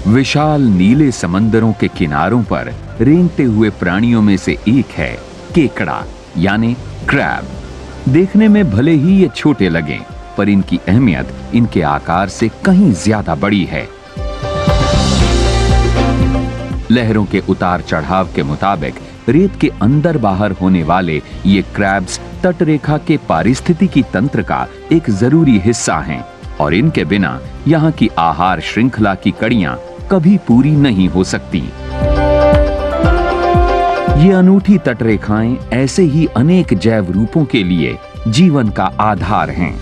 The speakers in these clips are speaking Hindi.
विशाल नीले समंदरों के किनारों पर रेंगते हुए प्राणियों में से एक है केकड़ा यानी क्रैब। देखने में भले ही ये छोटे लगें, पर इनकी अहमियत इनके आकार से कहीं ज्यादा बड़ी है। लहरों के उतार चढ़ाव के मुताबिक रेत के अंदर बाहर होने वाले ये क्रैब्स तटरेखा के पारिस्थितिकी तंत्र का एक जरूरी हिस्सा हैं और इनके बिना यहाँ की आहार श्रृंखला की कड़ियां कभी पूरी नहीं हो सकती। ये अनूठी तटरेखाएं ऐसे ही अनेक जैव रूपों के लिए जीवन का आधार हैं।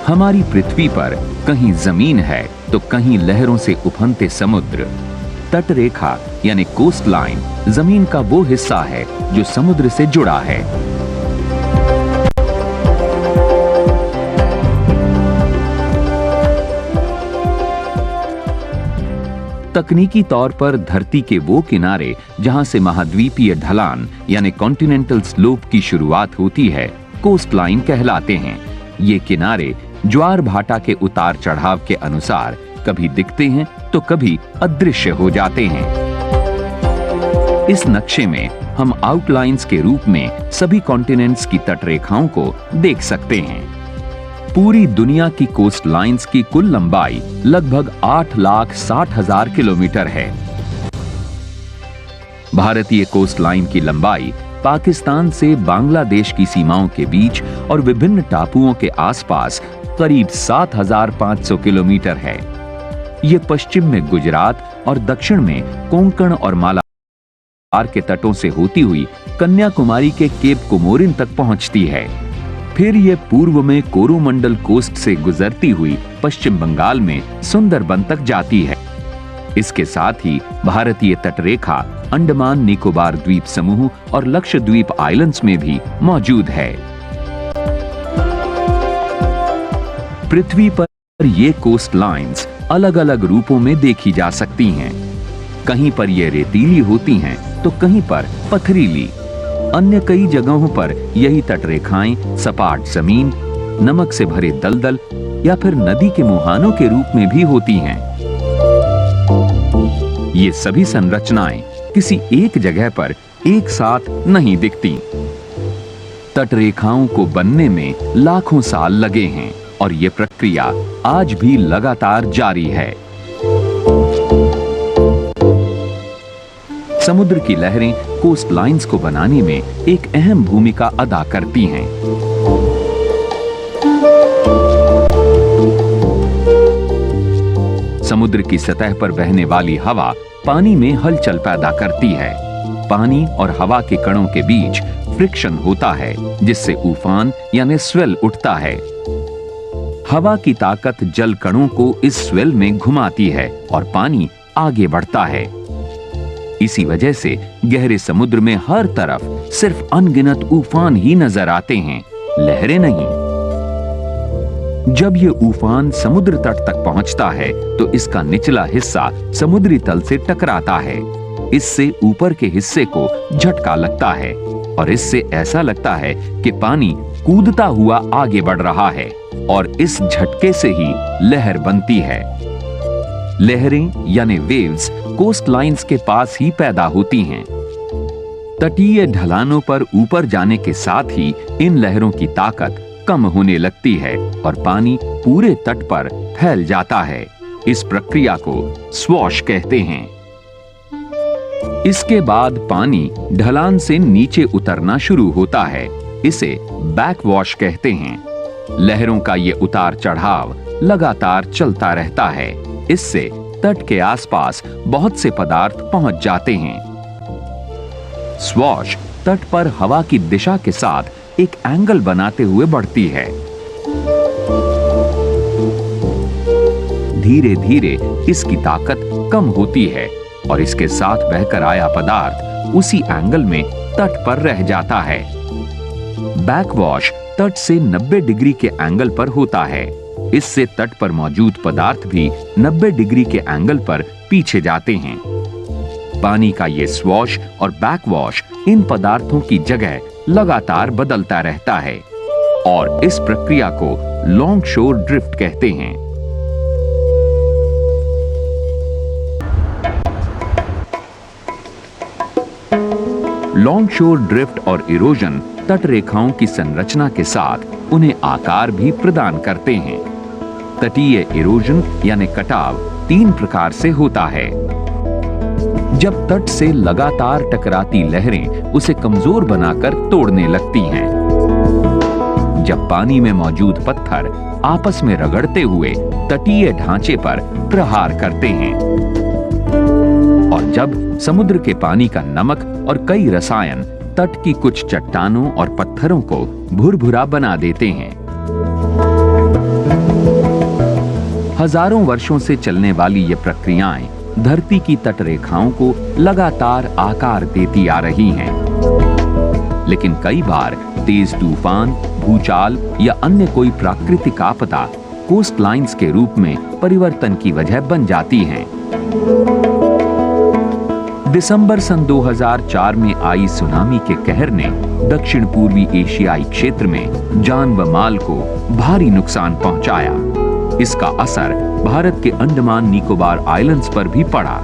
हमारी पृथ्वी पर कहीं जमीन है तो कहीं लहरों से उफनते समुद्र। तटरेखा यानी कोस्ट लाइन जमीन का वो हिस्सा है जो समुद्र से जुड़ा है। तकनीकी तौर पर धरती के वो किनारे जहां से महाद्वीपीय ढलान यानी कॉन्टिनेंटल स्लोप की शुरुआत होती है, कोस्ट लाइन कहलाते हैं। ये किनारे ज्वार भाटा के उतार चढ़ाव के अनुसार कभी दिखते हैं तो कभी अदृश्य हो जाते हैं। इस नक्शे में हम आउटलाइंस के रूप में सभी कॉन्टिनेंट्स की तटरेखाओं को देख सकते हैं। पूरी दुनिया की कोस्ट लाइंस की कुल लंबाई लगभग 8,60,000 किलोमीटर है। भारतीय कोस्ट लाइन की लंबाई पाकिस्तान से बांग्लादेश की सीमाओं के बीच और विभिन्न टापुओं के आसपास करीब 7,500 किलोमीटर है। ये पश्चिम में गुजरात और दक्षिण में कोंकण और मालाबार के तटों से होती हुई कन्याकुमारी के केप कोमोरिन तक पहुंचती है। फिर ये पूर्व में कोरोमंडल कोस्ट से गुजरती हुई पश्चिम बंगाल में सुंदरबन तक जाती है। इसके साथ ही भारतीय तटरेखा अंडमान निकोबार द्वीप समूह और लक्षद्वीप आइलैंड्स में भी मौजूद है। पृथ्वी पर ये कोस्ट लाइंस अलग अलग रूपों में देखी जा सकती हैं। कहीं पर ये रेतीली होती हैं तो कहीं पर पथरीली। अन्य कई जगहों पर यही तटरेखाएं सपाट जमीन, नमक से भरे दलदल या फिर नदी के मुहानों के रूप में भी होती हैं। ये सभी संरचनाएं किसी एक जगह पर एक साथ नहीं दिखती। तटरेखाओं को बनने में लाखों साल लगे हैं और ये प्रक्रिया आज भी लगातार जारी है। समुद्र की लहरें कोस्ट लाइंस को बनाने में एक अहम भूमिका अदा करती हैं। समुद्र की सतह पर बहने वाली हवा पानी में हलचल पैदा करती है। पानी और हवा के कणों के बीच फ्रिक्शन होता है, जिससे उफान यानी स्वेल उठता है। हवा की ताकत जल कणों को इस स्वेल में घुमाती है और पानी आगे बढ़ता है। इसी वजह से गहरे समुद्र में हर तरफ सिर्फ अनगिनत उफान ही नजर आते हैं, लहरें नहीं। जब ये उफान समुद्र तट तक पहुंचता है तो इसका निचला हिस्सा समुद्री तल से टकराता है। इससे ऊपर के हिस्से को झटका लगता है और इससे ऐसा लगता है कि पानी कूदता हुआ आगे बढ़ रहा है और इस झटके से ही लहर बनती है। लहरें यानी वेव्स कोस्ट लाइंस के पास ही पैदा होती हैं। तटीय ढलानों पर ऊपर जाने के साथ ही इन लहरों की ताकत कम होने लगती है और पानी पूरे तट पर फैल जाता है। इस प्रक्रिया को स्वॉश कहते हैं। इसके बाद पानी ढलान से नीचे उतरना शुरू होता है। इसे बैकवॉश कहते हैं। लहरों का ये उतार चढ़ाव लगातार चलता रहता है। इससे तट के आसपास बहुत से पदार्थ पहुंच जाते हैं। स्वॉश तट पर हवा की दिशा के साथ एक एंगल बनाते हुए बढ़ती है। धीरे धीरे इसकी ताकत कम होती है और इसके साथ बहकर आया पदार्थ उसी एंगल में तट पर रह जाता है। बैकवॉश तट से 90 डिग्री के एंगल पर होता है। इससे तट पर मौजूद पदार्थ भी 90 डिग्री के एंगल पर पीछे जाते हैं। पानी का ये स्वॉश और बैकवॉश इन पदार्थों की जगह लगातार बदलता रहता है। और इस प्रक्रिया को लॉन्ग शोर ड्रिफ्ट कहते हैं। लॉन्ग शोर ड्रिफ्ट और इरोजन तट रेखाओं की संरचना के साथ उन्हें आकार भी प्रदान करते हैं। तटीय इरोजन यानी कटाव 3 प्रकार से होता है। जब तट से लगातार टकराती लहरें उसे कमजोर बनाकर तोड़ने लगती हैं। जब पानी में मौजूद पत्थर आपस में रगड़ते हुए तटीय ढांचे पर प्रहार करते हैं। और जब समुद्र के पानी का नमक और कई रसायन तट की कुछ चट्टानों और पत्थरों को भुरभुरा बना देते हैं। हजारों वर्षों से चलने वाली ये प्रक्रियाएं धरती की तट रेखाओं को लगातार आकार देती आ रही हैं। लेकिन कई बार तेज तूफान, भूचाल या अन्य कोई प्राकृतिक आपदा कोस्ट लाइन्स के रूप में परिवर्तन की वजह बन जाती हैं। दिसंबर सन 2004 में आई सुनामी के कहर ने दक्षिण पूर्वी एशियाई क्षेत्र में जान व माल को भारी नुकसान पहुंचाया। इसका असर भारत के अंडमान निकोबार आइलैंड्स पर भी पड़ा।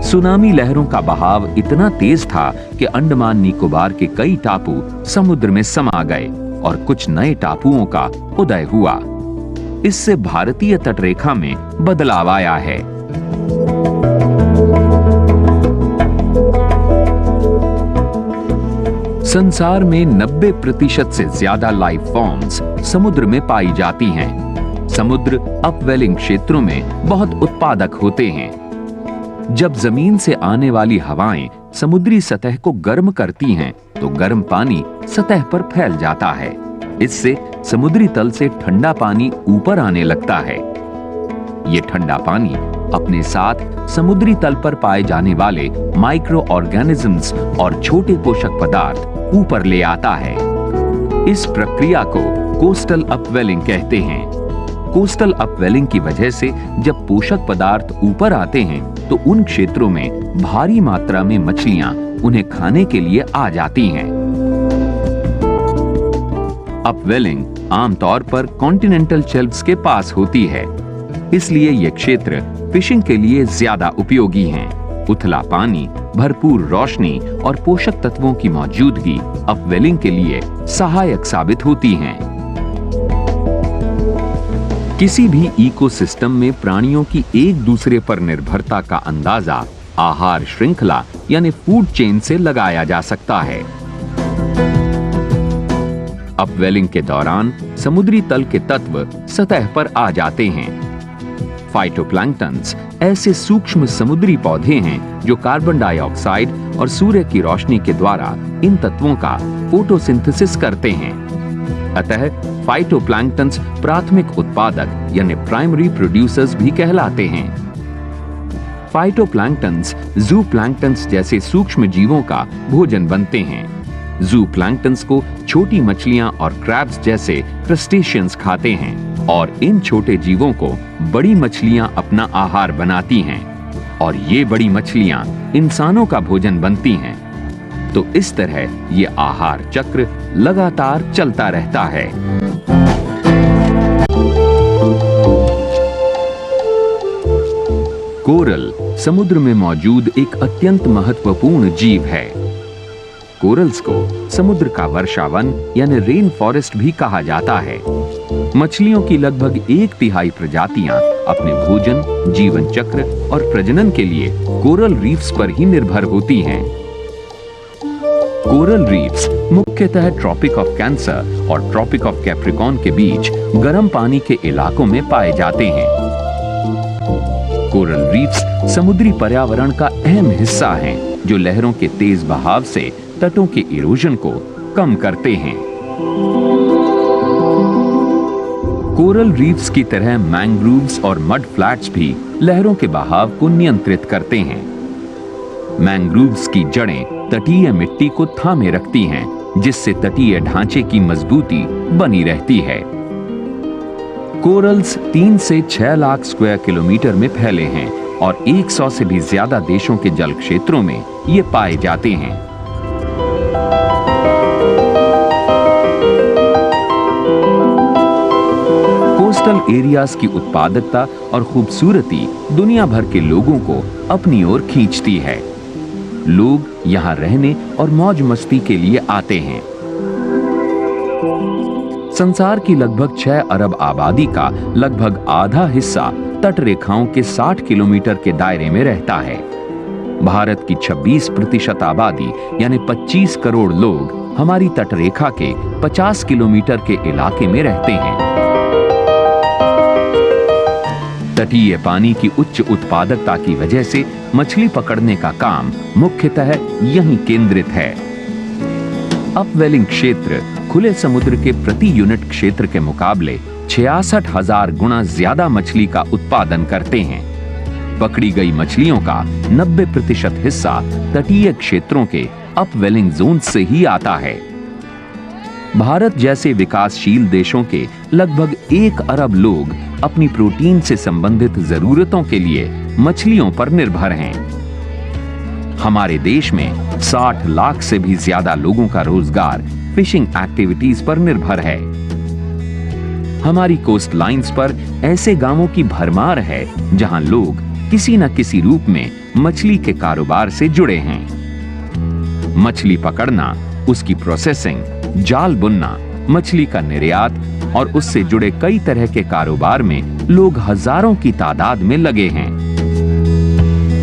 सुनामी लहरों का बहाव इतना तेज था कि अंडमान निकोबार के कई टापू समुद्र में समा गए और कुछ नए टापुओं का उदय हुआ। इससे भारतीय तटरेखा में बदलाव आया है। संसार में 90% से ज्यादा लाइफ फॉर्म्स समुद्र में पाई जाती हैं। समुद्र अपवेलिंग क्षेत्रों में बहुत उत्पादक होते हैं। जब जमीन से आने वाली हवाएं समुद्री सतह को गर्म करती हैं, तो गर्म पानी सतह पर फैल जाता है। इससे समुद्री तल से ठंडा पानी ऊपर आने लगता है। ये ठंडा पानी अपने साथ समुद्री तल पर पाए जाने वाले माइक्रो ऑर्गेनिजम्स और छोटे पोषक पदार्थ ऊपर ले आता है। इस प्रक्रिया को कोस्टल अपवेलिंग कहते हैं। कोस्टल अपवेलिंग की वजह से जब पोषक पदार्थ ऊपर आते हैं, तो उन क्षेत्रों में भारी मात्रा में मछलियां उन्हें खाने के लिए आ जाती हैं। अपवेलिंग आमतौर पर कॉन्टिनेंटल शेल्फ्स के पास होती है, इसलिए यह क्षेत्र फिशिंग के लिए ज्यादा उपयोगी हैं। उथला पानी, भरपूर रोशनी और पोषक तत्वों की मौजूदगी अपवेलिंग के लिए सहायक साबित होती हैं। किसी भी इकोसिस्टम में प्राणियों की एक दूसरे पर निर्भरता का अंदाजा आहार श्रृंखला यानी फूड चेन से लगाया जा सकता है। अपवेलिंग के दौरान समुद्री तल के तत्व सतह पर आ जाते हैं। फाइटोप्लैंक्टन्स ऐसे सूक्ष्म समुद्री पौधे हैं जो कार्बन डाइऑक्साइड और सूर्य की रोशनी के द्वारा इन तत्वों का फोटोसिंथेसिस करते हैं। अतः फाइटोप्लैंक्टन्स प्राथमिक उत्पादक यानी प्राइमरी प्रोड्यूसर्स भी कहलाते हैं। फाइटोप्लैंक्टन्स ज़ूप्लैंक्टन्स जैसे सूक्ष्म जीवों का भोजन बनते हैं। ज़ूप्लैंक्टन्स को छोटी मछलियां और क्रैब्स जैसे क्रस्टेशियंस खाते हैं और इन छोटे जीवों को बड़ी मछलियां अपना आहार बनाती हैं और ये बड़ी मछलियां इंसानों का भोजन बनती हैं। तो इस तरह ये आहार चक्र लगातार चलता रहता है। कोरल समुद्र में मौजूद एक अत्यंत महत्वपूर्ण जीव है। कोरल्स को समुद्र का वर्षावन यानी रेन फॉरेस्ट भी कहा जाता है। मछलियों की लगभग 1/3 प्रजातियां अपने भोजन, जीवन चक्र और प्रजनन के लिए कोरल रीफ्स पर ही निर्भर होती हैं। कोरल रीफ्स मुख्यतः ट्रॉपिक ऑफ कैंसर और ट्रॉपिक ऑफ कैप्रिकॉर्न के बीच गर्म पानी के इलाकों में पाए जाते हैं। कोरल रीफ्स समुद्री पर्यावरण का अहम हिस्सा हैं, जो लहरों के तेज बहाव से तटों के इरोजन को कम करते हैं। कोरल रीफ्स की तरह मैंग्रोव्स और मड फ्लैट्स भी लहरों के बहाव को नियंत्रित करते हैं। मैंग्रोव्स की जड़ें तटीय मिट्टी को थामे रखती हैं, जिससे तटीय ढांचे की मजबूती बनी रहती है। कोरल्स 3 से 6 लाख स्क्वायर किलोमीटर में फैले हैं और 100 से भी ज्यादा देशों के जल क्षेत्रों में ये पाए जाते हैं। एरियाज की उत्पादकता और खूबसूरती दुनिया भर के लोगों को अपनी ओर खींचती है। लोग यहाँ रहने और मौज मस्ती के लिए आते हैं। संसार की लगभग 6 अरब आबादी का लगभग आधा हिस्सा तट रेखाओं के 60 किलोमीटर के दायरे में रहता है। भारत की 26% आबादी यानी 25 करोड़ लोग हमारी तटरेखा के 50 किलोमीटर के इलाके में रहते हैं। तटीय पानी की उच्च उत्पादकता की वजह से मछली पकड़ने का काम मुख्यतः यहीं केंद्रित है। अपवेलिंग क्षेत्र खुले समुद्र के प्रति यूनिट क्षेत्र के मुकाबले 66,000 गुना ज्यादा मछली का उत्पादन करते हैं। पकड़ी गई मछलियों का 90% हिस्सा तटीय क्षेत्रों के अपवेलिंग जोन से ही आता है। भारत जैसे विकासशील देशों के लगभग 1 अरब लोग अपनी प्रोटीन से संबंधित जरूरतों के लिए मछलियों पर निर्भर हैं। हमारे देश में 60 लाख से भी ज्यादा लोगों का रोजगार फिशिंग एक्टिविटीज पर निर्भर है। हमारी कोस्ट लाइंस पर ऐसे गांवों की भरमार है जहां लोग किसी न किसी रूप में मछली के कारोबार से जुड़े हैं। मछली पकड़ना, उसकी प्रोसेसिंग, जाल बुनना, मछली का निर्यात और उससे जुड़े कई तरह के कारोबार में लोग हजारों की तादाद में लगे हैं।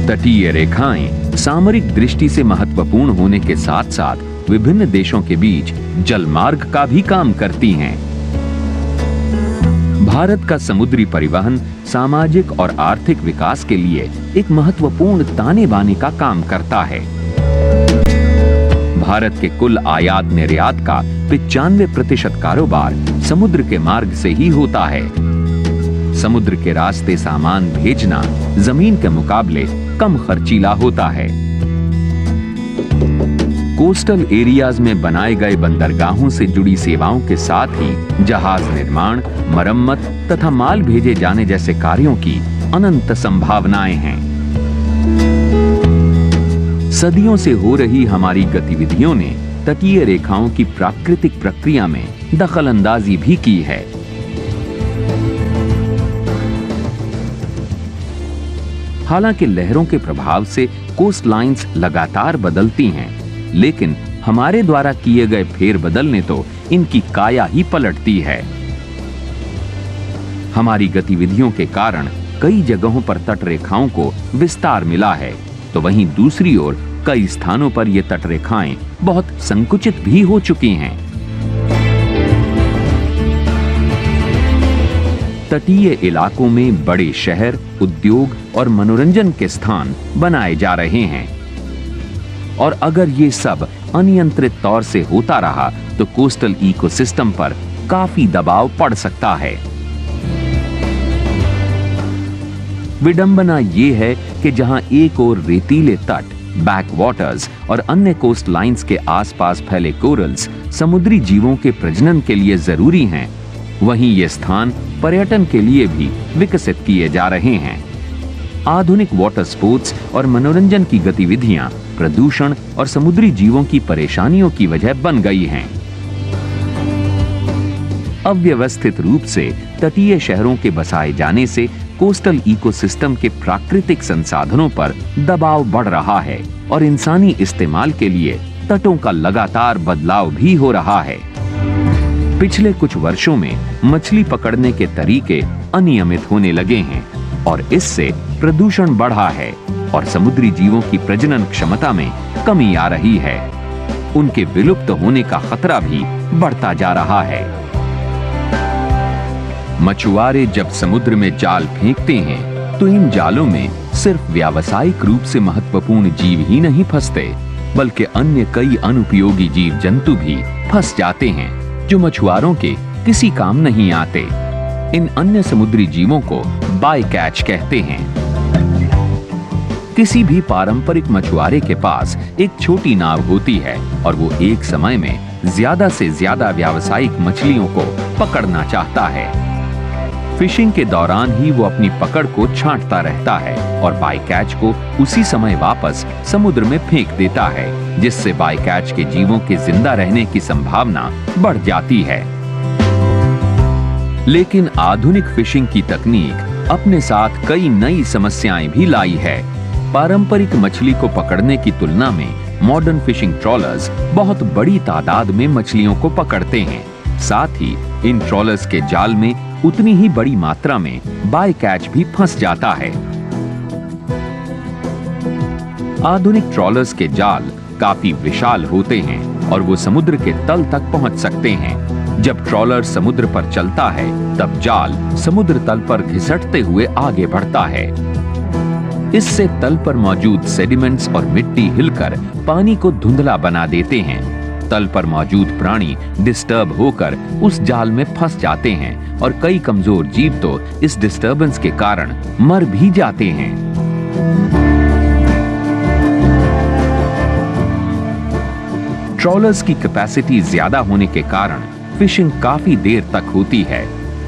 तटीय रेखाएं सामरिक दृष्टि से महत्वपूर्ण होने के साथ साथ विभिन्न देशों के बीच जलमार्ग का भी काम करती हैं। भारत का समुद्री परिवहन सामाजिक और आर्थिक विकास के लिए एक महत्वपूर्ण ताने बाने का काम करता है। भारत के कुल आयात निर्यात का 95% कारोबार समुद्र के मार्ग से ही होता है। समुद्र के रास्ते सामान भेजना जमीन के मुकाबले कम खर्चीला होता है। कोस्टल एरियाज में बनाए गए बंदरगाहों से जुड़ी सेवाओं के साथ ही जहाज निर्माण, मरम्मत तथा माल भेजे जाने जैसे कार्यों की अनंत संभावनाएं हैं। सदियों से हो रही हमारी गतिविधियों ने तटीय रेखाओं की प्राकृतिक प्रक्रिया में दखल अंदाजी भी की है। हालांकि लहरों के प्रभाव से कोस्ट लाइंस लगातार बदलती हैं, लेकिन हमारे द्वारा किए गए फेरबदल ने तो इनकी काया ही पलटती है। हमारी गतिविधियों के कारण कई जगहों पर तटरेखाओं को विस्तार मिला है, तो वहीं दूसरी ओर कई स्थानों पर ये तटरेखाएं बहुत संकुचित भी हो चुकी हैं। तटीय इलाकों में बड़े शहर, उद्योग और मनोरंजन के स्थान बनाए जा रहे हैं, और अगर ये सब अनियंत्रित तौर से होता रहा तो कोस्टल इकोसिस्टम पर काफी दबाव पड़ सकता है। विडंबना ये है कि जहां एक ओर रेतीले तट, बैकवाटर्स और अन्य कोस्ट लाइंस के आसपास फैले कोरल्स समुद्री जीवों के प्रजनन के लिए जरूरी हैं, वहीं ये स्थान पर्यटन के लिए भी विकसित किए जा रहे हैं। आधुनिक वाटर स्पोर्ट्स और मनोरंजन की गतिविधियां प्रदूषण और समुद्री जीवों की परेशानियों की वजह बन गई हैं। अव्यवस्थित रूप से तटीय शहरों के बसाए जाने से कोस्टल इकोसिस्टम के प्राकृतिक संसाधनों पर दबाव बढ़ रहा है और इंसानी इस्तेमाल के लिए तटों का लगातार बदलाव भी हो रहा है। पिछले कुछ वर्षों में मछली पकड़ने के तरीके अनियमित होने लगे हैं और इससे प्रदूषण बढ़ा है और समुद्री जीवों की प्रजनन क्षमता में कमी आ रही है। उनके विलुप्त होने का खतरा भी बढ़ता जा रहा है। मछुआरे जब समुद्र में जाल फेंकते हैं तो इन जालों में सिर्फ व्यावसायिक रूप से महत्वपूर्ण जीव ही नहीं फंसते, बल्कि अन्य कई अनुपयोगी जीव जंतु भी फंस जाते हैं जो मछुआरों के किसी काम नहीं आते। इन अन्य समुद्री जीवों को बाय कैच कहते हैं। किसी भी पारंपरिक मछुआरे के पास एक छोटी नाव होती है और वो एक समय में ज्यादा से ज्यादा व्यावसायिक मछलियों को पकड़ना चाहता है। फिशिंग के दौरान ही वो अपनी पकड़ को छांटता रहता है और बाय कैच को उसी समय वापस समुद्र में फेंक देता है, जिससे बाय कैच के जीवों के जिंदा रहने की संभावना बढ़ जाती है। लेकिन आधुनिक फिशिंग की तकनीक अपने साथ कई नई समस्याएं भी लाई है। पारंपरिक मछली को पकड़ने की तुलना में मॉडर्न फिशिंग ट्रॉलर्स बहुत बड़ी तादाद में मछलियों को पकड़ते हैं। साथ ही इन ट्रॉलर्स के जाल में उतनी ही बड़ी मात्रा में बाय कैच भी फंस जाता है। आधुनिक ट्रॉलर्स के जाल काफी विशाल होते हैं और वो समुद्र के तल तक पहुंच सकते हैं। जब ट्रॉलर समुद्र पर चलता है तब जाल समुद्र तल पर घिसटते हुए आगे बढ़ता है। इससे तल पर मौजूद सेडिमेंट्स और मिट्टी हिलकर पानी को धुंधला बना देते हैं। तल पर मौजूद प्राणी डिस्टर्ब होकर उस जाल में फंस जाते हैं और कई कमजोर जीव तो इस डिस्टर्बेंस के कारण मर भी जाते हैं। ट्रॉलर्स की कैपेसिटी ज्यादा होने के कारण फिशिंग काफी देर तक होती है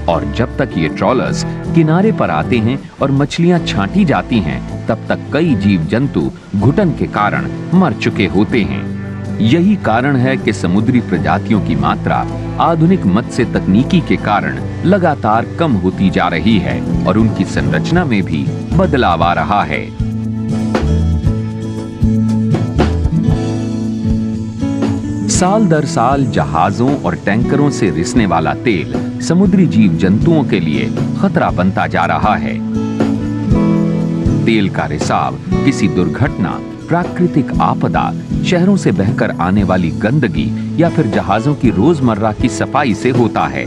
और जब तक ये ट्रॉलर्स किनारे पर आते हैं और मछलियां छांटी जाती हैं, तब तक कई जीव जंतु घुटन के कारण मर चुके होते हैं। यही कारण है कि समुद्री प्रजातियों की मात्रा आधुनिक मत्स्य तकनीकी के कारण लगातार कम होती जा रही है और उनकी संरचना में भी बदलाव आ रहा है। साल दर साल जहाजों और टैंकरों से रिसने वाला तेल समुद्री जीव जंतुओं के लिए खतरा बनता जा रहा है। तेल का रिसाव किसी दुर्घटना, प्राकृतिक आपदा, शहरों से बहकर आने वाली गंदगी या फिर जहाजों की रोजमर्रा की सफाई से होता है।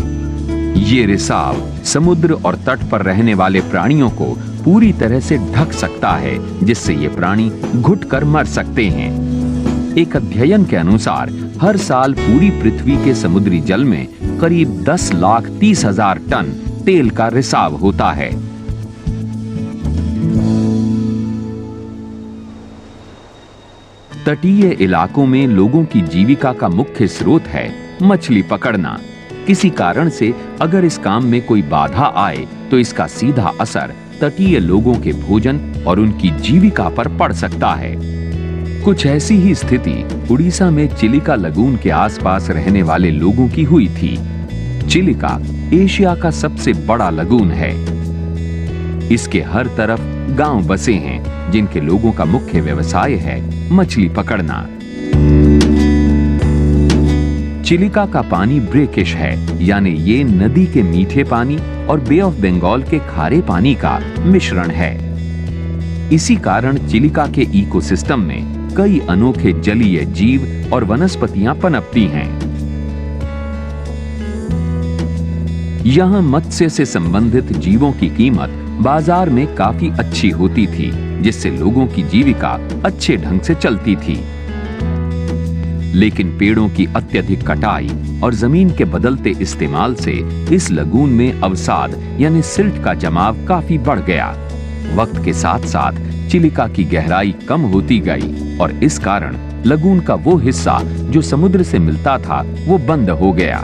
ये रिसाव समुद्र और तट पर रहने वाले प्राणियों को पूरी तरह से ढक सकता है, जिससे ये प्राणी घुटकर मर सकते हैं। एक अध्ययन के अनुसार हर साल पूरी पृथ्वी के समुद्री जल में करीब 10,30,000 टन तेल का रिसाव होता है। तटीय इलाकों में लोगों की जीविका का मुख्य स्रोत है मछली पकड़ना। किसी कारण से अगर इस काम में कोई बाधा आए तो इसका सीधा असर तटीय लोगों के भोजन और उनकी जीविका पर पड़ सकता है। कुछ ऐसी ही स्थिति उड़ीसा में चिलिका लगून के आसपास रहने वाले लोगों की हुई थी। चिलिका एशिया का सबसे बड़ा लगून है। इसके हर तरफ गांव बसे हैं, जिनके लोगों का मुख्य व्यवसाय है मछली पकड़ना। चिलिका का पानी ब्रेकिश है, यानी ये नदी के मीठे पानी और बे ऑफ बंगाल के खारे पानी का मिश्रण है। इसी कारण चिलिका के इकोसिस्टम में कई अनोखे जलीय जीव और वनस्पतियां पनपती हैं। यहां मत्स्य से संबंधित जीवों की कीमत बाजार में काफी अच्छी होती थी, जिससे लोगों की जीविका अच्छे ढंग से चलती थी। लेकिन पेड़ों की अत्यधिक कटाई और जमीन के बदलते इस्तेमाल से इस लगून में अवसाद यानी सिल्ट का जमाव काफी बढ़ गया। वक्त के साथ साथ चिलिका की गहराई कम होती गई और इस कारण लगून का वो हिस्सा जो समुद्र से मिलता था वो बंद हो गया।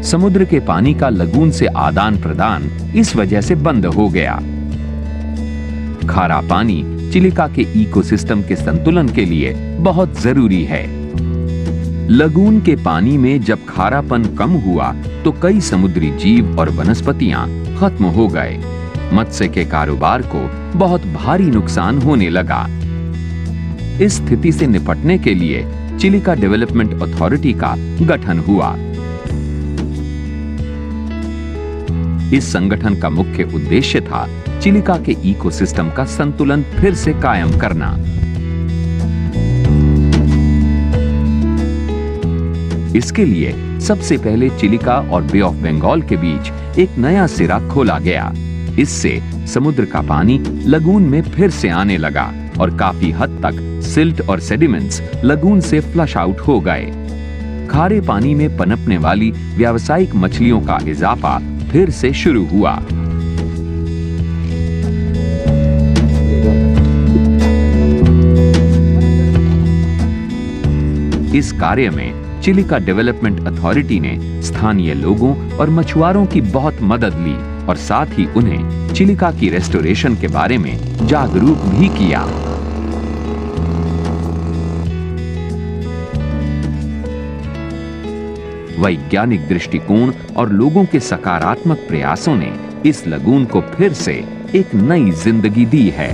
समुद्र के पानी का लगून से आदान प्रदान इस वजह से बंद हो गया। खारा पानी चिलिका के इकोसिस्टम के संतुलन के लिए बहुत जरूरी है। लगून के पानी में जब खारापन कम हुआ तो कई समुद्री जीव और वनस्पतियां खत्म हो गए। मत्स्य के कारोबार को बहुत भारी नुकसान होने लगा। इस स्थिति से निपटने के लिए चिलिका डेवलपमेंट अथॉरिटी का गठन हुआ। इस संगठन का मुख्य उद्देश्य था चिलिका के इकोसिस्टम का संतुलन फिर से कायम करना। इसके लिए सबसे पहले चिलिका और बे ऑफ बंगाल के बीच एक नया सिरा खोला गया। इससे समुद्र का पानी लगून में फिर से आने लगा और काफी हद तक सिल्ट और सेडिमेंट्स लगून से फ्लश आउट हो गए। खारे पानी में पनपने वाली व्यावसायिक मछलियों का इजाफा फिर से शुरू हुआ। इस कार्य में चिलिका डेवलपमेंट अथॉरिटी ने स्थानीय लोगों और मछुआरों की बहुत मदद ली और साथ ही उन्हें चिलिका की रेस्टोरेशन के बारे में जागरूक भी किया। वैज्ञानिक दृष्टिकोण और लोगों के सकारात्मक प्रयासों ने इस लगून को फिर से एक नई जिंदगी दी है।